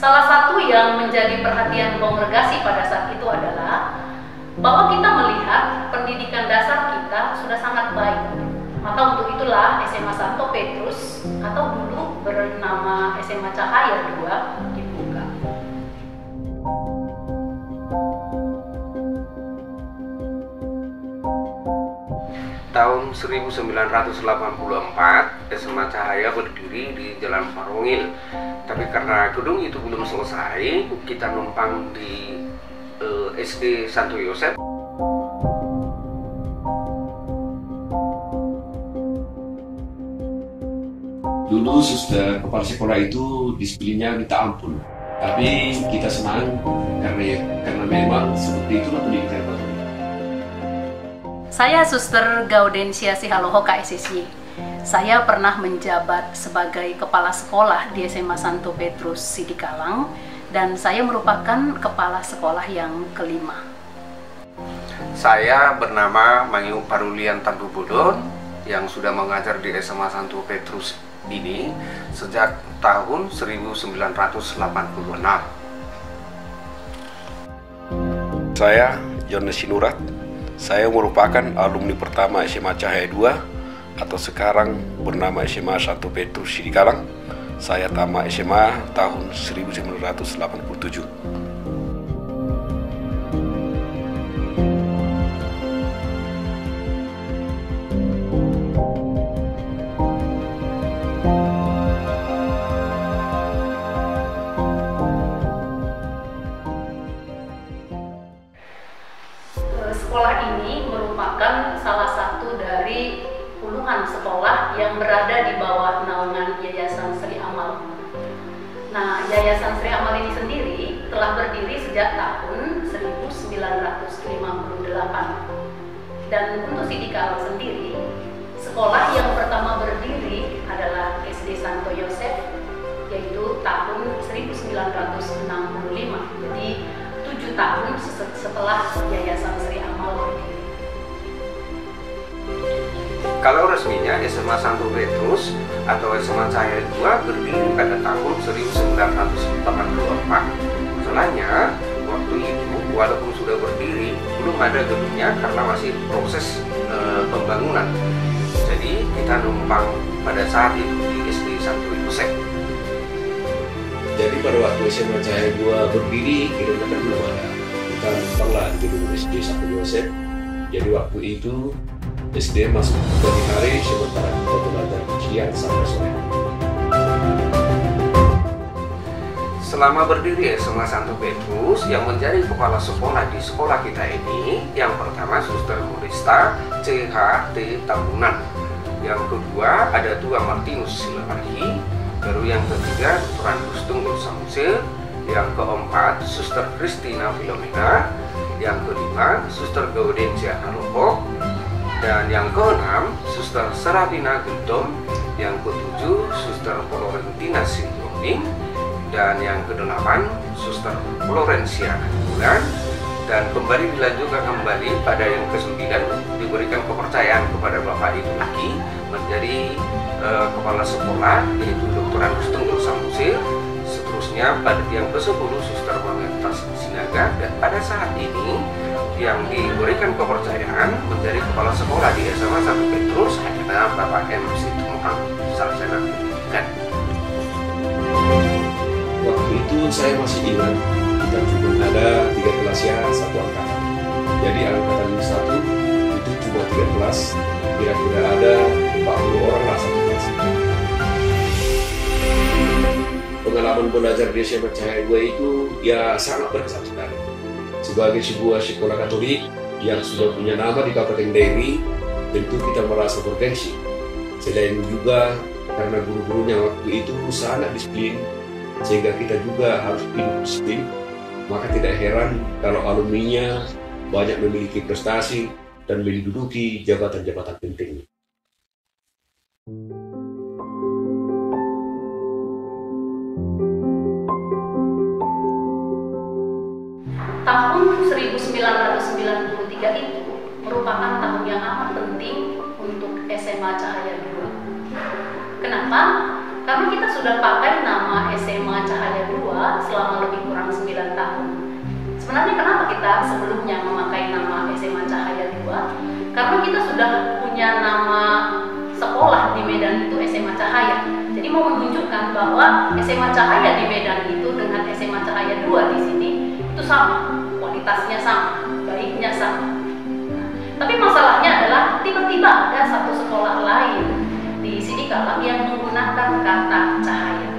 Salah satu yang menjadi perhatian kongregasi pada saat itu adalah bahwa kita melihat pendidikan dasar kita sudah sangat baik. Maka untuk itulah SMA Santo Petrus atau dulu bernama SMA Cahaya 2 dibuka. Tahun 1984, SMA Cahaya berdiri di Jalan Parongil. Tapi karena gedung itu belum selesai, kita numpang di SD Santo Yosef. Dulu suster kepala sekolah itu disiplinnya minta ampun. Tapi kita senang karena memang seperti itulah pendidikan Katolik. Saya Suster Gaudensia Sihaloho KSSY. Saya pernah menjabat sebagai kepala sekolah di SMA Santo Petrus Sidikalang dan saya merupakan kepala sekolah yang kelima. Saya bernama Manyu Parulian Tandu Bodon yang sudah mengajar di SMA Santo Petrus ini sejak tahun 1986. Saya Yones Sinurat. Saya merupakan alumni pertama SMA Cahaya 2 atau sekarang bernama SMA Santo Petrus Sidikalang. Saya tamat SMA tahun 1987. Sekolah ini merupakan salah satu dari puluhan sekolah yang berada di bawah naungan Yayasan Sri Amal. Nah, Yayasan Sri Amal ini sendiri telah berdiri sejak tahun 1958. Dan untuk Sidikalang sendiri, sekolah yang pertama berdiri adalah SD Santo Yosef, yaitu tahun 1965. Jadi 7 tahun setelah Yayasan Sri Amal berdiri. Kalau resminya SMA Santo Petrus atau SMA Cahaya 2 berdiri pada tahun 1984. Masalahnya, waktu itu walaupun sudah berdiri, belum ada gedungnya karena masih proses pembangunan. Jadi kita numpang pada saat itu di SD Santo Yosef. Jadi pada waktu SMA Cahaya 2 berdiri, gedungnya kan belum ada. Kita numpanglah di gedung SD Santo Yosef. Jadi waktu itu SD masuk pagi hari, sementara kita belajar siang sampai sore. Selama berdiri SMA Santo Petrus, yang menjadi kepala sekolah di sekolah kita ini, yang pertama Suster Modesta CHT Tambunan, yang kedua ada Tua Martinus Silalahi, baru yang ketiga Dr. Andrus Tunggul Samsir, yang keempat Suster Kristina Filomena, yang kelima Suster Gaudensia Haruko, dan yang keenam Suster Serafina Gendom, yang ketujuh Suster Florentina Silioning, dan yang kedelapan Suster Florencia Bulan, dan kembali dilanjutkan kembali pada yang kesembilan diberikan kepercayaan kepada Bapak itu lagi menjadi kepala sekolah, yaitu Dr. Andrus Tunggul Samsir. Seterusnya pada yang ke-10 Suster Mametas Sinaga, dan pada saat ini yang diberikan kepercayaan menjadi kepala sekolah di SMA Santo Petrus adalah Bapak M. Situmorang, Sarjana Pendidikan. Waktu itu saya masih ingat, kita cuma ada 3 kelas ya, 1 angkatan. Jadi angkatan 1 itu cuma 3 kelas, kira-kira ada 40 orang lah satu kelas. Pengalaman belajar di SMA Cahaya 2 itu ya sangat berkesan sekali. Sebagai sebuah sekolah Katolik yang sudah punya nama di Kabupaten Dairi, tentu kita merasa bergengsi. Selain juga karena guru-gurunya waktu itu sangat disiplin, sehingga kita juga harus hidup disiplin. Maka tidak heran kalau alumninya banyak memiliki prestasi dan menduduki jabatan-jabatan penting. Tahun 1993 itu merupakan tahun yang amat penting untuk SMA Cahaya 2. Kenapa? Karena kita sudah pakai nama SMA Cahaya 2 selama Sebenarnya kenapa kita sebelumnya memakai nama SMA Cahaya 2? Karena kita sudah punya nama sekolah di Medan itu SMA Cahaya. Jadi mau menunjukkan bahwa SMA Cahaya di Medan itu dengan SMA Cahaya 2 di sini itu sama, kualitasnya sama, baiknya sama. Nah, tapi masalahnya adalah tiba-tiba ada satu sekolah lain di Sidikalang yang menggunakan kata cahaya.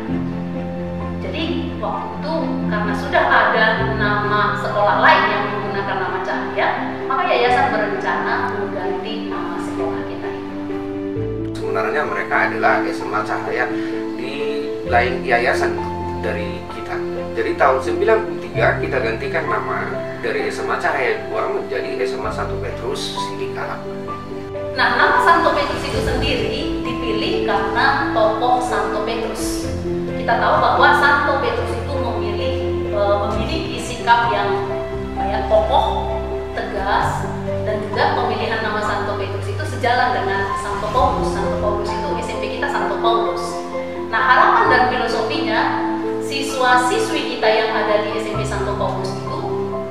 Jadi waktu itu karena sudah ada nama sekolah lain yang menggunakan nama Cahaya, maka yayasan berencana mengganti nama sekolah kita. Sebenarnya mereka adalah SMA Cahaya di lain yayasan dari kita. Jadi tahun 93 kita gantikan nama dari SMA Cahaya 2 menjadi SMA Santo Petrus Sidikalang. Nah, nama Santo Petrus itu sendiri dipilih karena tokoh Santo Petrus. Kita tahu bahwa Santo Petrus itu memiliki sikap yang kokoh, tegas, dan juga pemilihan nama Santo Petrus itu sejalan dengan Santo Paulus. Santo Paulus itu SMP kita Santo Paulus. Nah, harapan dan filosofinya siswa-siswi kita yang ada di SMP Santo Paulus itu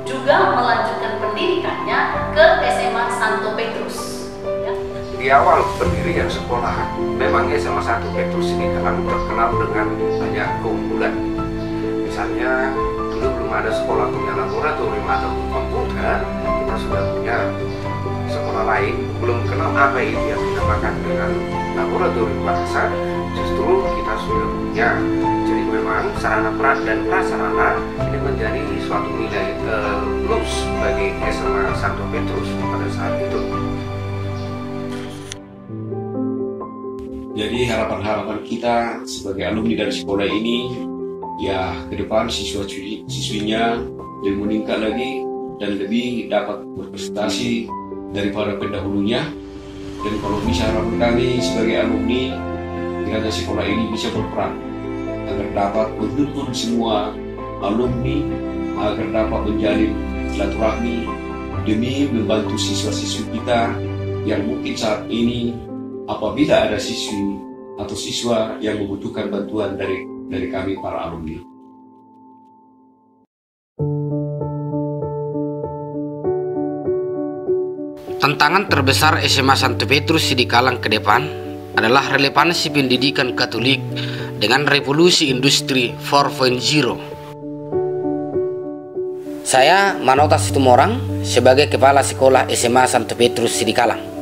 juga melanjutkan pendidikannya ke SMA Santo Petrus. Di awal berdirinya sekolah, memang SMA Santo Petrus Sidikalang terkenal dengan banyak keunggulan. Misalnya, dulu belum ada sekolah punya laboratorium atau komputer, kita sudah punya sekolah lain, belum kenal apa itu yang dinamakan dengan laboratorium bahasa, justru kita sudah punya. Jadi memang sarana dan prasarana ini menjadi suatu nilai plus bagi SMA Santo Petrus pada saat itu. Jadi harapan-harapan kita sebagai alumni dari sekolah ini, ya ke depan siswa-siswinya lebih meningkat lagi dan lebih dapat berprestasi daripada pendahulunya. Dan kalau bisa harapan kami sebagai alumni, kiranya sekolah ini bisa berperan agar dapat menuntun semua alumni agar dapat menjalin silaturahmi demi membantu siswa-siswi kita yang mungkin saat ini apabila ada siswi atau siswa yang membutuhkan bantuan dari kami para alumni. Tantangan terbesar SMA Santo Petrus Sidikalang ke depan adalah relevansi pendidikan Katolik dengan revolusi industri 4.0. Saya Manota Situmorang sebagai Kepala Sekolah SMA Santo Petrus Sidikalang.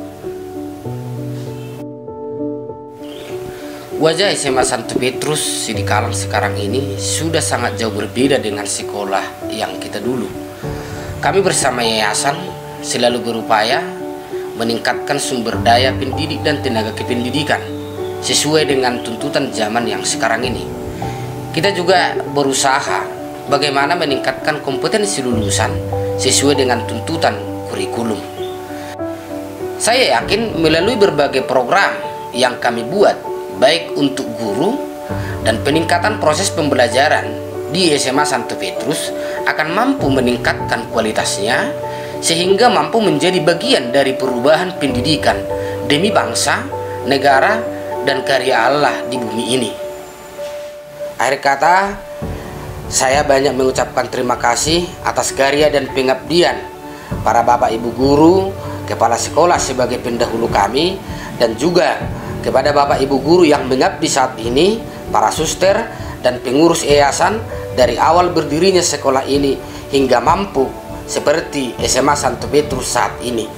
Wajah SMA Santo Petrus Sidikalang sekarang ini sudah sangat jauh berbeda dengan sekolah yang kita dulu. Kami bersama yayasan selalu berupaya meningkatkan sumber daya pendidik dan tenaga kependidikan sesuai dengan tuntutan zaman yang sekarang ini. Kita juga berusaha bagaimana meningkatkan kompetensi lulusan sesuai dengan tuntutan kurikulum. Saya yakin melalui berbagai program yang kami buat baik untuk guru dan peningkatan proses pembelajaran di SMA Santo Petrus akan mampu meningkatkan kualitasnya sehingga mampu menjadi bagian dari perubahan pendidikan demi bangsa, negara, dan karya Allah di bumi ini. Akhir kata, saya banyak mengucapkan terima kasih atas karya dan pengabdian para Bapak Ibu guru, kepala sekolah sebagai pendahulu kami, dan juga kepada Bapak Ibu guru yang mengabdi saat ini, para suster dan pengurus yayasan dari awal berdirinya sekolah ini hingga mampu seperti SMA Santo Petrus saat ini.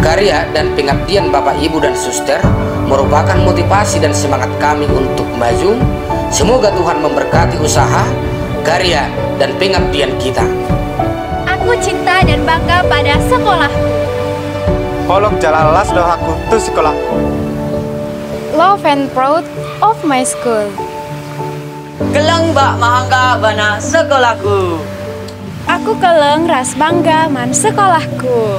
Karya dan pengabdian Bapak Ibu dan suster merupakan motivasi dan semangat kami untuk maju. Semoga Tuhan memberkati usaha, karya, dan pengabdian kita. Aku cinta dan bangga pada sekolahku. Polok jalalas doaku tu sekolahku. Love and proud of my school. Keleng bak mahangga bana sekolahku. Aku keleng ras bangga man sekolahku.